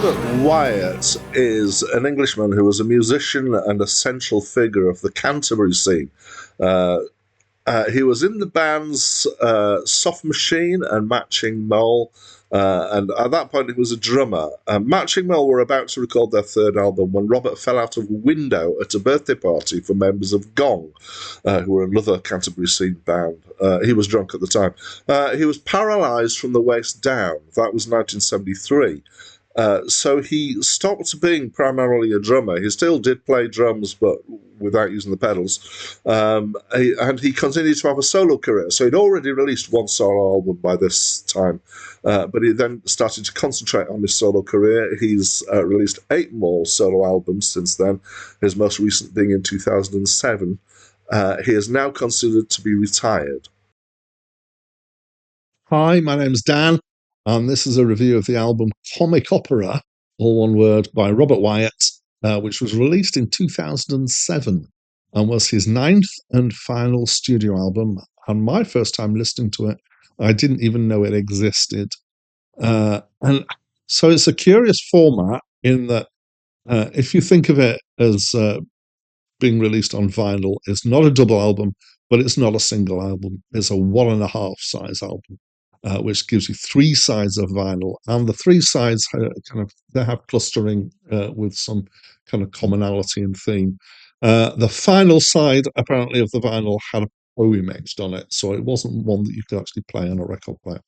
Robert Wyatt is an Englishman who was a musician and a central figure of the Canterbury scene. Uh, he was in the bands Soft Machine and Matching Mole, and at that point he was a drummer. Matching Mole were about to record their third album when Robert fell out of a window at a birthday party for members of Gong, who were another Canterbury scene band. He was drunk at the time. He was paralysed from the waist down. That was 1973. So he stopped being primarily a drummer. He still did play drums, but without using the pedals. And he continued to have a solo career. So he'd already released one solo album by this time, but he then started to concentrate on his solo career. He's released 8 more solo albums since then, his most recent being in 2007. He is now considered to be retired. Hi, my name's Dan, and this is a review of the album Comicopera, all one word, by Robert Wyatt, which was released in 2007 and was his 9th and final studio album. And my first time listening to it, I didn't even know it existed. And so it's a curious format in that if you think of it as being released on vinyl, it's not a double album, but it's not a single album. It's a 1.5 size album. Which gives you 3 sides of vinyl, and the 3 sides they have clustering with some kind of commonality and theme. The final side, apparently, of the vinyl had a poem etched on it, so it wasn't one that you could actually play on a record player.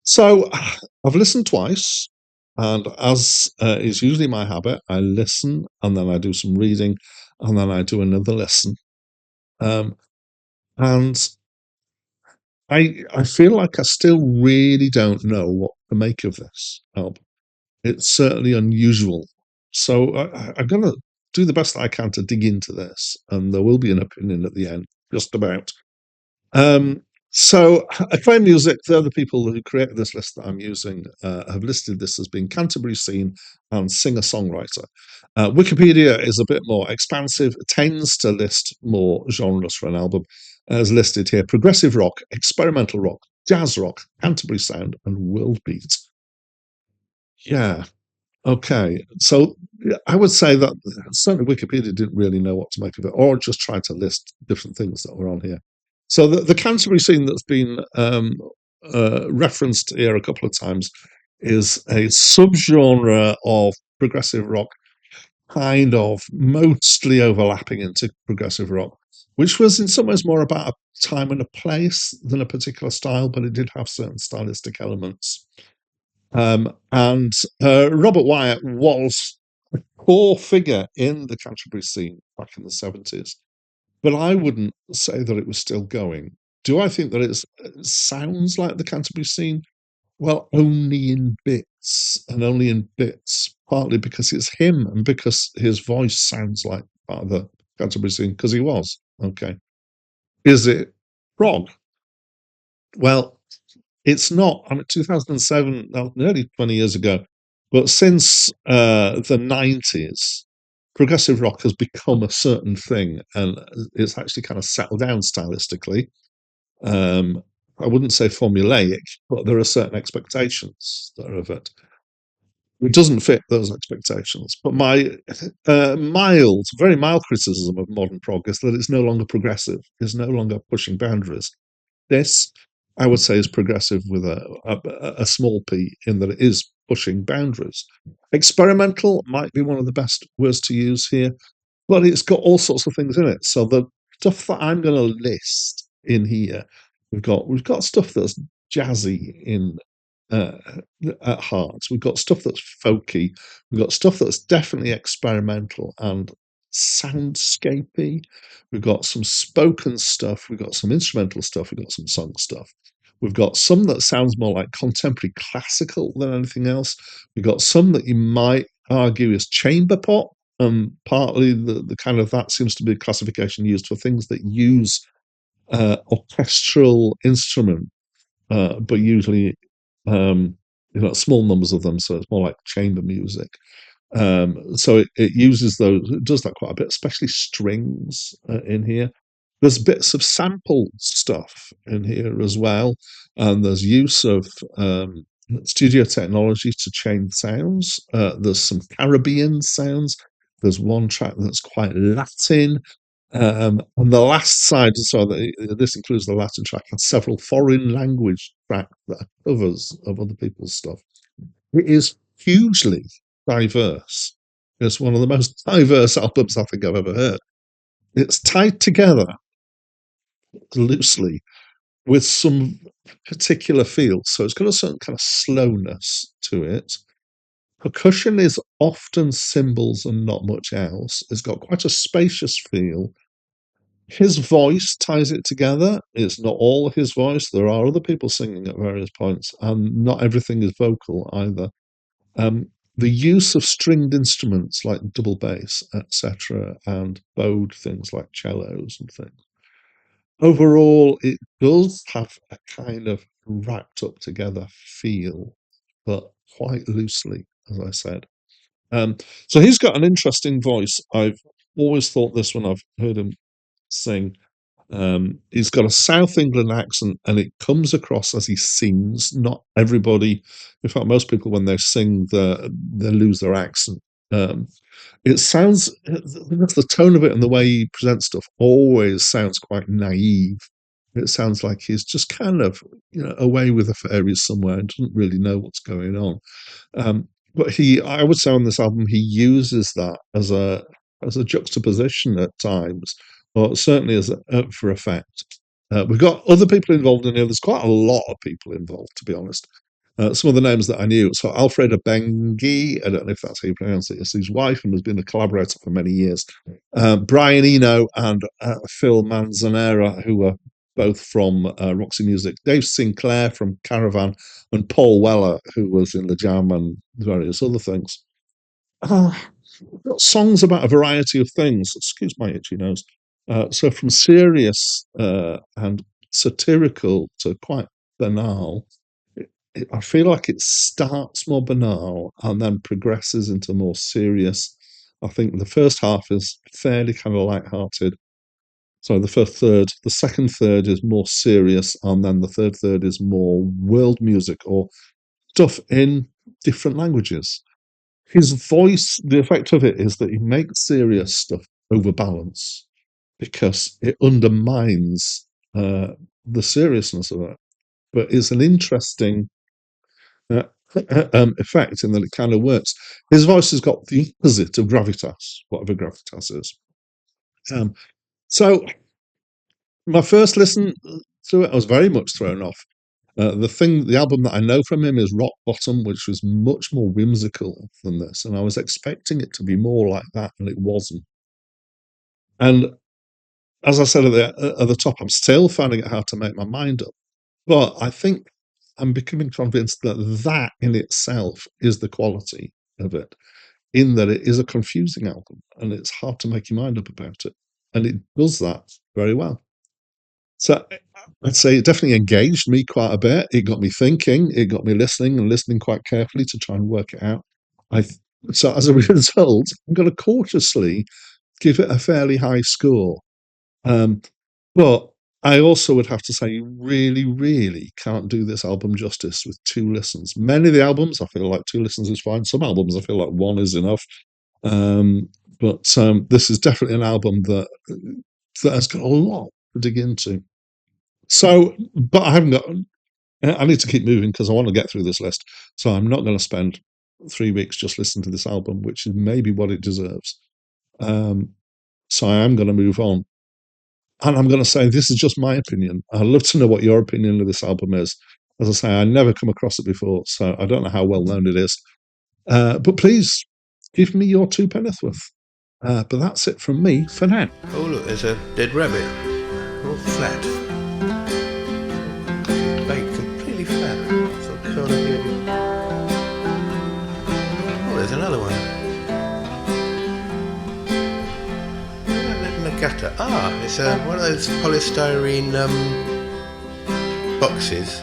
So I've listened twice, and as is usually my habit, I listen and then I do some reading, and then I do another listen, and I feel like I still really don't know what to make of this album. It's certainly unusual. So I'm going to do the best I can to dig into this, and there will be an opinion at the end, just about. So Acclaimed Music, they're the people who created this list that I'm using, have listed this as being Canterbury scene and singer-songwriter. Wikipedia is a bit more expansive, tends to list more genres for an album, as listed here: progressive rock, experimental rock, jazz rock, Canterbury sound, and world beat. Yeah, okay. So I would say that certainly Wikipedia didn't really know what to make of it, or just tried to list different things that were on here. So the Canterbury scene that's been referenced here a couple of times is a subgenre of progressive rock, kind of mostly overlapping into progressive rock, which was in some ways more about a time and a place than a particular style, but it did have certain stylistic elements. And Robert Wyatt was a core figure in the Canterbury scene back in the 70s, but I wouldn't say that it was still going. Do I think that it sounds like the Canterbury scene? Well, only in bits, and only in bits, partly because it's him and because his voice sounds like part of the Canterbury scene, because he was. Okay. Is it prog? Well, it's not. I mean, 2007, nearly 20 years ago, but since the 90s, progressive rock has become a certain thing, and it's actually kind of settled down stylistically. I wouldn't say formulaic, but there are certain expectations that are of it. It doesn't fit those expectations. But my very mild criticism of modern prog is that it's no longer progressive. It's no longer pushing boundaries. This, I would say, is progressive with a small p, in that it is pushing boundaries. Experimental might be one of the best words to use here, but it's got all sorts of things in it. So the stuff that I'm going to list in here, we've got stuff that's jazzy at heart. We've got stuff that's folky. We've got stuff that's definitely experimental and soundscapey. We've got some spoken stuff. We've got some instrumental stuff. We've got some sung stuff. We've got some that sounds more like contemporary classical than anything else. We've got some that you might argue is chamber pop. Partly the kind of that seems to be a classification used for things that use orchestral instrument, but usually small numbers of them, so it's more like chamber music. So it uses those, it does that quite a bit, especially strings in here. There's bits of sample stuff in here as well, and there's use of studio technology to change sounds. There's some Caribbean sounds. There's one track that's quite Latin. On the last side, so this includes the Latin track, and several foreign language tracks that are covers of other people's stuff. It is hugely diverse. It's one of the most diverse albums I think I've ever heard. It's tied together loosely with some particular feel. So it's got a certain kind of slowness to it. Percussion is often cymbals and not much else. It's got quite a spacious feel. His voice ties it together. It's not all his voice. There are other people singing at various points, and not everything is vocal either. The use of stringed instruments like double bass, etc., and bowed things like cellos and things. Overall, it does have a kind of wrapped up together feel, but quite loosely, as I said. So he's got an interesting voice. I've always thought this when I've heard him sing. He's got a South England accent, and it comes across as he sings. Not everybody, in fact, most people when they sing, they lose their accent. It sounds, the tone of it and the way he presents stuff always sounds quite naive. It sounds like he's just kind of, away with the fairies somewhere and doesn't really know what's going on. But I would say on this album, he uses that as a juxtaposition at times, or certainly as for effect. We've got other people involved in here. There's quite a lot of people involved, to be honest. Some of the names that I knew. So Alfreda Bengi, I don't know if that's how you pronounce it, is his wife and has been a collaborator for many years. Brian Eno and Phil Manzanera, who are both from Roxy Music. Dave Sinclair from Caravan, and Paul Weller, who was in The Jam and various other things. Got songs about a variety of things. Excuse my itchy nose. So from serious and satirical to quite banal, I feel like it starts more banal and then progresses into more serious. I think the first half is fairly kind of light-hearted. So the first third, the second third is more serious, and then the third third is more world music or stuff in different languages. His voice, the effect of it is that he makes serious stuff overbalance because it undermines the seriousness of it. But it's an interesting effect in that it kind of works. His voice has got the opposite of gravitas, whatever gravitas is. So my first listen to it, I was very much thrown off. The album that I know from him is Rock Bottom, which was much more whimsical than this, and I was expecting it to be more like that, and it wasn't. And as I said at the top, I'm still finding it hard to make my mind up. But I think I'm becoming convinced that that in itself is the quality of it, in that it is a confusing album, and it's hard to make your mind up about it. And it does that very well. So I'd say it definitely engaged me quite a bit. It got me thinking. It got me listening and listening quite carefully to try and work it out. So as a result, I'm going to cautiously give it a fairly high score. But I also would have to say you really, really can't do this album justice with 2 listens. Many of the albums, I feel like 2 listens is fine. Some albums, I feel like 1 is enough. But this is definitely an album that has got a lot to dig into. So, but I haven't got. I need to keep moving because I want to get through this list. So I'm not going to spend 3 weeks just listening to this album, which is maybe what it deserves. So I am going to move on. And I'm going to say this is just my opinion. I'd love to know what your opinion of this album is. As I say, I never come across it before, so I don't know how well known it is. But please give me your 2 penneth worth. But that's it from me for now. Oh look, there's a dead rabbit. All flat. Like completely flat. So can't hear you. Oh, there's another one. Gutter. It's one of those polystyrene boxes